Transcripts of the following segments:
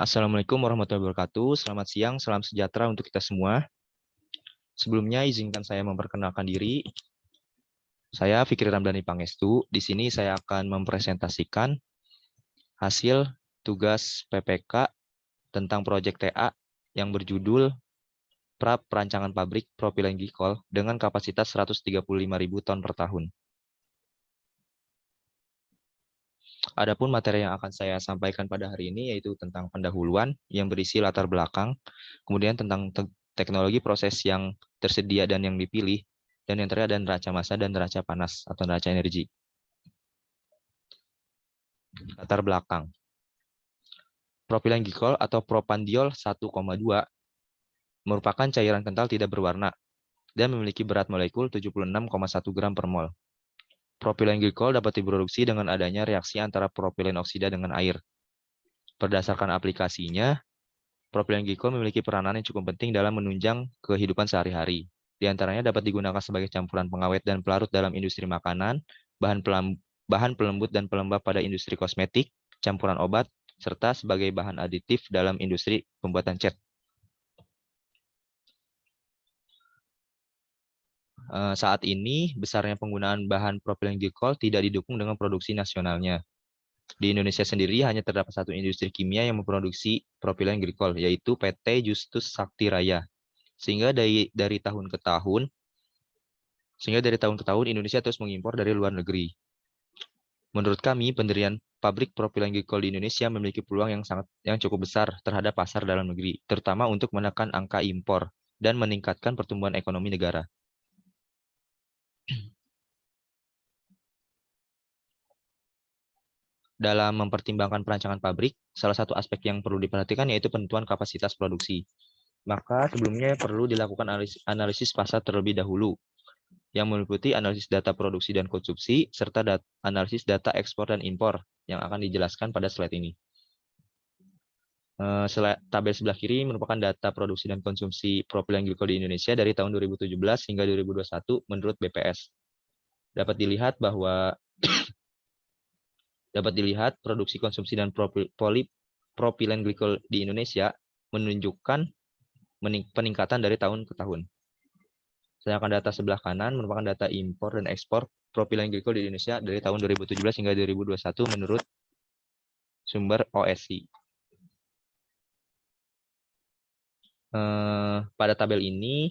Assalamualaikum warahmatullahi wabarakatuh. Selamat siang, salam sejahtera untuk kita semua. Sebelumnya izinkan saya memperkenalkan diri. Saya Fikri Ramdhani Pangestu. Di sini saya akan mempresentasikan hasil tugas PPK tentang proyek TA yang berjudul Pra Perancangan Pabrik Propilen Glikol dengan kapasitas 135.000 ton per tahun. Adapun materi yang akan saya sampaikan pada hari ini yaitu tentang pendahuluan yang berisi latar belakang, kemudian tentang teknologi proses yang tersedia dan yang dipilih, dan yang terakhir ada neraca massa dan neraca panas atau neraca energi. Latar belakang. Propilen glikol atau propandiol 1,2 merupakan cairan kental tidak berwarna dan memiliki berat molekul 76,1 gram per mol. Propilen glikol dapat diproduksi dengan adanya reaksi antara propilen oksida dengan air. Berdasarkan aplikasinya, propilen glikol memiliki peranan yang cukup penting dalam menunjang kehidupan sehari-hari. Di antaranya dapat digunakan sebagai campuran pengawet dan pelarut dalam industri makanan, bahan pelembut dan pelembab pada industri kosmetik, campuran obat, serta sebagai bahan aditif dalam industri pembuatan cat. Saat ini, besarnya penggunaan bahan propilen glikol tidak didukung dengan produksi nasionalnya. Di Indonesia sendiri hanya terdapat satu industri kimia yang memproduksi propilen glikol, yaitu PT Justus Sakti Raya. Sehingga dari tahun ke tahun Indonesia terus mengimpor dari luar negeri. Menurut kami, pendirian pabrik propilen glikol di Indonesia memiliki peluang yang cukup besar terhadap pasar dalam negeri, terutama untuk menekan angka impor dan meningkatkan pertumbuhan ekonomi negara. Dalam mempertimbangkan perancangan pabrik, salah satu aspek yang perlu diperhatikan yaitu penentuan kapasitas produksi. Maka sebelumnya perlu dilakukan analisis pasar terlebih dahulu, yang meliputi analisis data produksi dan konsumsi, serta analisis data ekspor dan impor, yang akan dijelaskan pada slide ini. Tabel sebelah kiri merupakan data produksi dan konsumsi propilen glikol di Indonesia dari tahun 2017 hingga 2021 menurut BPS. Dapat dilihat produksi, konsumsi, dan propilen glikol di Indonesia menunjukkan peningkatan dari tahun ke tahun. Sedangkan data sebelah kanan merupakan data impor dan ekspor propilen glikol di Indonesia dari tahun 2017 hingga 2021 menurut sumber OSI. Pada tabel ini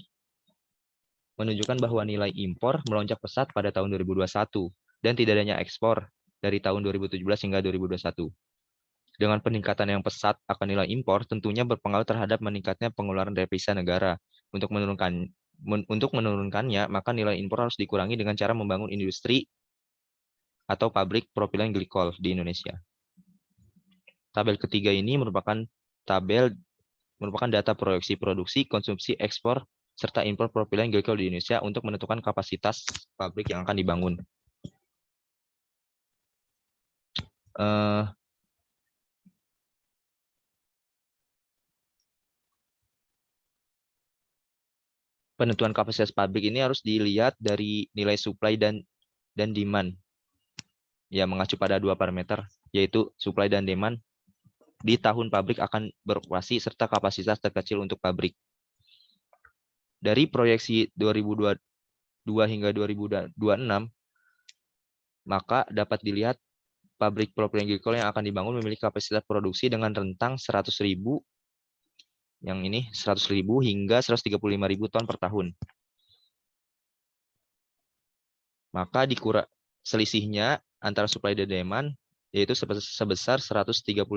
menunjukkan bahwa nilai impor melonjak pesat pada tahun 2021 dan tidak adanya ekspor dari tahun 2017 hingga 2021. Dengan peningkatan yang pesat akan nilai impor tentunya berpengaruh terhadap meningkatnya pengeluaran devisa negara. Untuk menurunkannya, maka nilai impor harus dikurangi dengan cara membangun industri atau pabrik propilen glikol di Indonesia. Tabel ketiga ini merupakan data proyeksi produksi, konsumsi, ekspor, serta impor propilen glikol di Indonesia untuk menentukan kapasitas pabrik yang akan dibangun. Penentuan kapasitas pabrik ini harus dilihat dari nilai supply dan demand. Ya, mengacu pada dua parameter, yaitu supply dan demand di tahun pabrik akan beroperasi serta kapasitas terkecil untuk pabrik. Dari proyeksi 2022 hingga 2026, maka dapat dilihat pabrik propilen glikol yang akan dibangun memiliki kapasitas produksi dengan rentang 100.000 hingga 135.000 ton per tahun. Maka selisihnya antara supply dan demand yaitu sebesar 133.000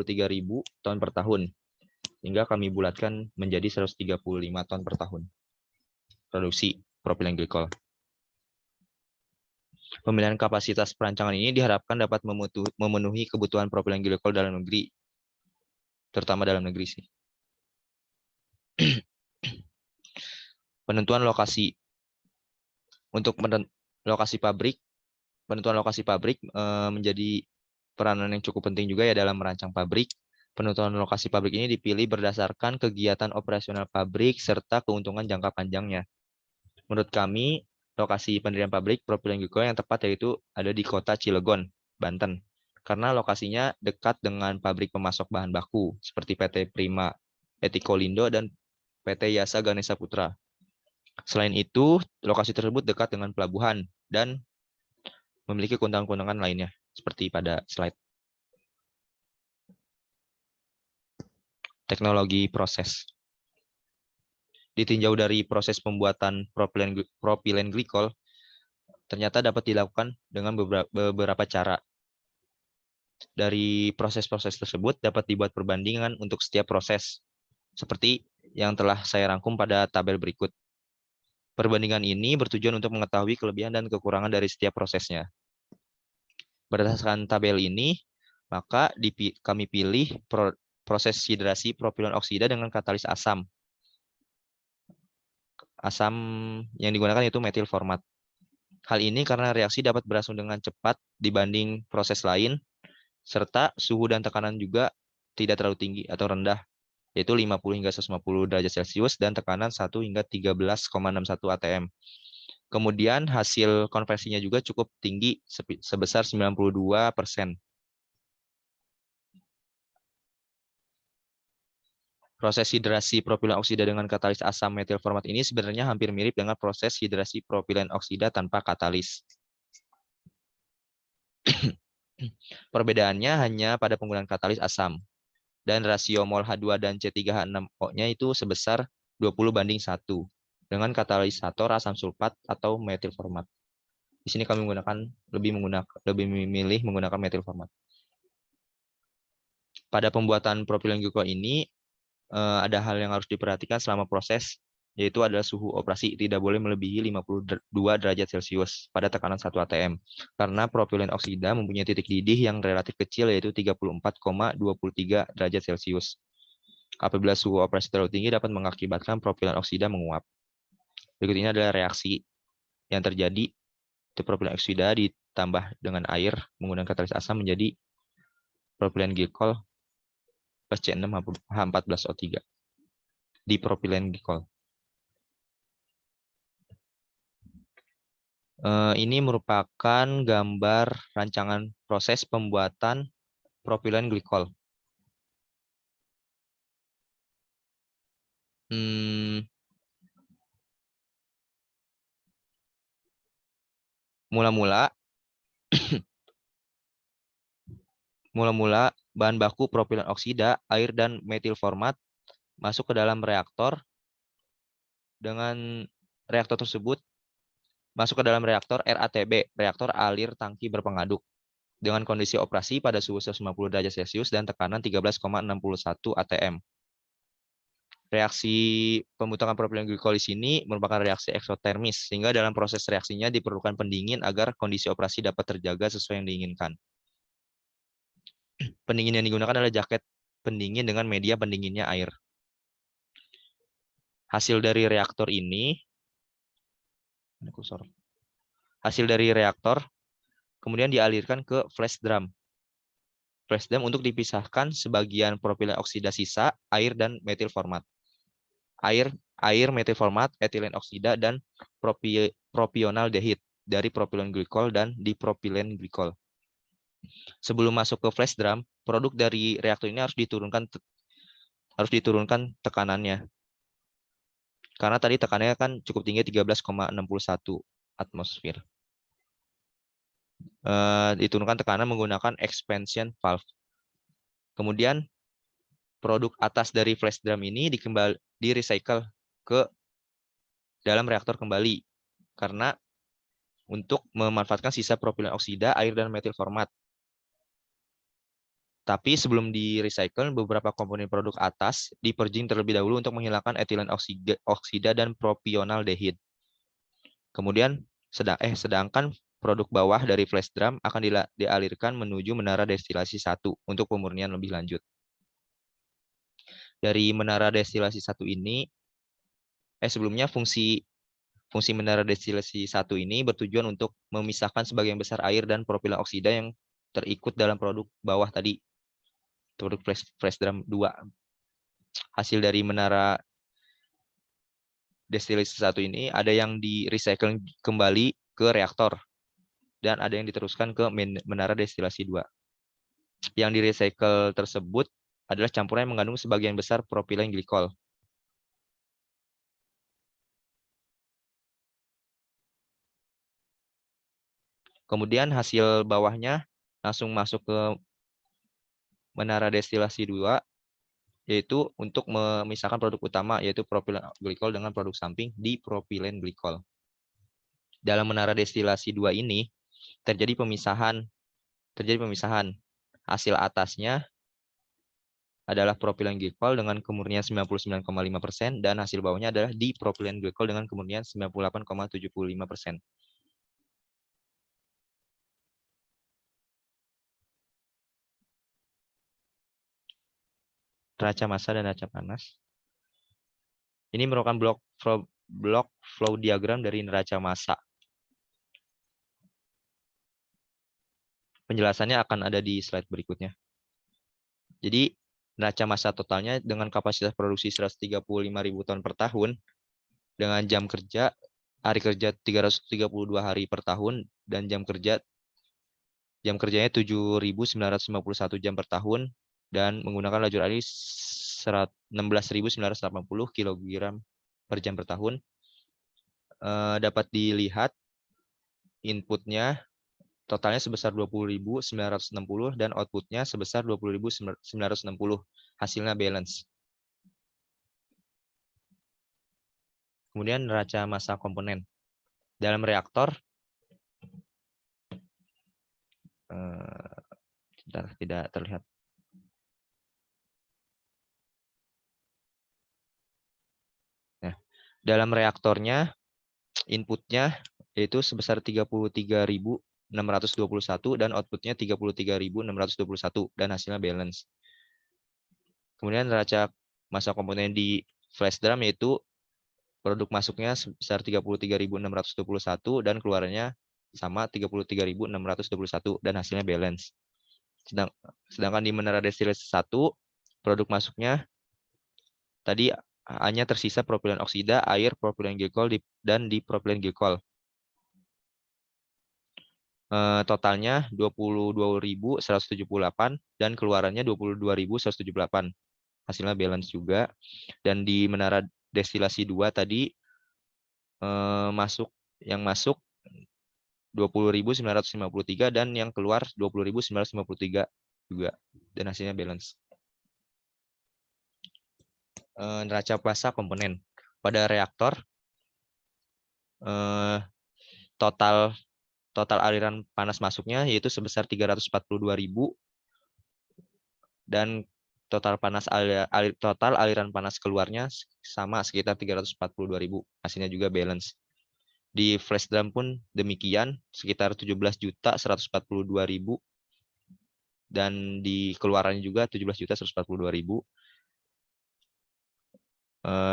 ton per tahun. Hingga kami bulatkan menjadi 135 ton per tahun produksi propilen glikol. Pemilihan kapasitas perancangan ini diharapkan dapat memenuhi kebutuhan propilen glikol dalam negeri, terutama dalam negeri sih. Penentuan lokasi. Untuk penentuan lokasi pabrik menjadi peranan yang cukup penting juga ya dalam merancang pabrik. Penentuan lokasi pabrik ini dipilih berdasarkan kegiatan operasional pabrik serta keuntungan jangka panjangnya. Menurut kami, lokasi pendirian pabrik propilen glikol yang tepat yaitu ada di kota Cilegon, Banten. karena lokasinya dekat dengan pabrik pemasok bahan baku seperti PT Prima Etikolindo dan PT Yasa Ganesha Putra. Selain itu, lokasi tersebut dekat dengan pelabuhan dan memiliki keuntungan-keuntungan lainnya seperti pada slide. Teknologi proses. Ditinjau dari proses pembuatan propilen glikol, ternyata dapat dilakukan dengan beberapa cara. Dari proses-proses tersebut dapat dibuat perbandingan untuk setiap proses, seperti yang telah saya rangkum pada tabel berikut. Perbandingan ini bertujuan untuk mengetahui kelebihan dan kekurangan dari setiap prosesnya. Berdasarkan tabel ini, maka kami pilih proses hidrasi propilen oksida dengan katalis asam. Asam yang digunakan itu metil format. Hal ini karena reaksi dapat berlangsung dengan cepat dibanding proses lain, serta suhu dan tekanan juga tidak terlalu tinggi atau rendah, yaitu 50 hingga 150 derajat Celcius dan tekanan 1 hingga 13,61 atm. Kemudian hasil konversinya juga cukup tinggi sebesar 92%. Proses hidrasi propilen oksida dengan katalis asam metil format ini sebenarnya hampir mirip dengan proses hidrasi propilen oksida tanpa katalis. Perbedaannya hanya pada penggunaan katalis asam. Dan rasio mol H2 dan C3H6O-nya itu sebesar 20:1 dengan katalisator asam sulfat atau metil format. Di sini kami lebih memilih menggunakan metil format. Pada pembuatan propilen glikol ini ada hal yang harus diperhatikan selama proses, yaitu adalah suhu operasi tidak boleh melebihi 52 derajat Celcius pada tekanan 1 atm, karena propilen oksida mempunyai titik didih yang relatif kecil, yaitu 34,23 derajat Celcius. Apabila suhu operasi terlalu tinggi dapat mengakibatkan propilen oksida menguap. Berikut ini adalah reaksi yang terjadi. Propilen oksida ditambah dengan air menggunakan katalis asam menjadi propilen glikol plus C6H14O3 di propilen glikol. Ini merupakan gambar rancangan proses pembuatan propilen glikol. Mula-mula bahan baku propilen oksida, air, dan metil format masuk ke dalam reaktor. Dengan reaktor tersebut masuk ke dalam reaktor RATB, reaktor alir tangki berpengaduk, dengan kondisi operasi pada suhu 150 derajat Celcius dan tekanan 13,61 atm. Reaksi pembentukan propilen glikol di sini merupakan reaksi eksotermis, sehingga dalam proses reaksinya diperlukan pendingin agar kondisi operasi dapat terjaga sesuai yang diinginkan. Pendingin yang digunakan adalah jaket pendingin dengan media pendinginnya air. Hasil dari reaktor kemudian dialirkan ke flash drum. Flash drum untuk dipisahkan sebagian propilen oksida sisa, air, dan metil format. Air, metil format, etilen oksida, dan propionaldehid dari propilen glikol dan dipropilen glikol. Sebelum masuk ke flash drum, produk dari reaktor ini harus diturunkan tekanannya. Karena tadi tekanannya kan cukup tinggi, 13,61 atmosfer. Diturunkan tekanan menggunakan expansion valve. Kemudian produk atas dari flash drum ini di-recycle ke dalam reaktor kembali, karena untuk memanfaatkan sisa propilen oksida, air, dan metil format. Tapi sebelum di-recycle, beberapa komponen produk atas di-purging terlebih dahulu untuk menghilangkan etilen oksida dan propionaldehid. Kemudian sedangkan produk bawah dari flash drum akan dialirkan menuju menara destilasi 1 untuk pemurnian lebih lanjut. Dari menara destilasi 1 ini, sebelumnya fungsi menara destilasi 1 ini bertujuan untuk memisahkan sebagian besar air dan propilen oksida yang terikut dalam produk bawah tadi, produk flash drum 2. Hasil dari menara destilasi 1 ini ada yang di-recycle kembali ke reaktor dan ada yang diteruskan ke menara destilasi 2. yang di recycle tersebut adalah campuran yang mengandung sebagian besar propilen glikol. Kemudian hasil bawahnya langsung masuk ke menara destilasi 2, yaitu untuk memisahkan produk utama, yaitu propilen glikol dengan produk samping di propilen glikol. Dalam menara destilasi 2 ini terjadi pemisahan. Hasil atasnya adalah propilen glikol dengan kemurnian 99,5% dan hasil bawahnya adalah di propilen glikol dengan kemurnian 98,75%. Neraca massa dan neraca panas. Ini merupakan blok flow diagram dari neraca massa. Penjelasannya akan ada di slide berikutnya. Jadi neraca massa totalnya dengan kapasitas produksi 135.000 ton per tahun, dengan hari kerja 332 hari per tahun, dan jam kerjanya 7.951 jam per tahun, dan menggunakan lajur alih 16.980 kg per jam per tahun. Dapat dilihat inputnya totalnya sebesar 20.960 dan outputnya sebesar 20.960. Hasilnya balance. Kemudian neraca massa komponen. Dalam reaktor tidak terlihat. Nah, dalam reaktornya inputnya yaitu sebesar 33.621 dan outputnya 33.621 dan hasilnya balance. Kemudian neraca massa komponen di flash drum yaitu produk masuknya sebesar 33.621 dan keluarannya sama 33.621 dan hasilnya balance. Sedangkan di menara destilasi 1 produk masuknya tadi hanya tersisa propilen oksida, air, propilen glikol dan dipropilen glikol. Totalnya 22.178 dan keluarannya 22.178. Hasilnya balance juga. Dan di menara destilasi 2 tadi yang masuk 20.953 dan yang keluar 20.953 juga. Dan hasilnya balance. Neraca massa komponen. Pada reaktor total aliran panas masuknya yaitu sebesar 342.000 dan total aliran panas keluarnya sama sekitar 342.000. Hasilnya juga balance. Di flash drum pun demikian, sekitar 17.142.000 dan di keluarannya juga 17.142.000.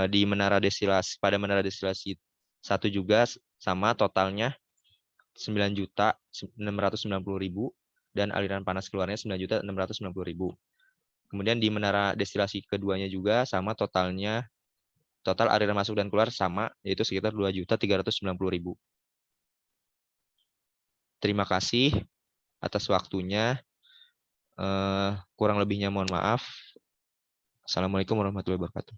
Di menara destilasi pada menara destilasi 1 juga sama, totalnya 9.690.000 dan aliran panas keluarnya 9.690.000. Kemudian di menara destilasi keduanya juga sama, total aliran masuk dan keluar sama, yaitu sekitar 2.390.000. Terima kasih atas waktunya. Kurang lebihnya mohon maaf. Assalamualaikum warahmatullahi wabarakatuh.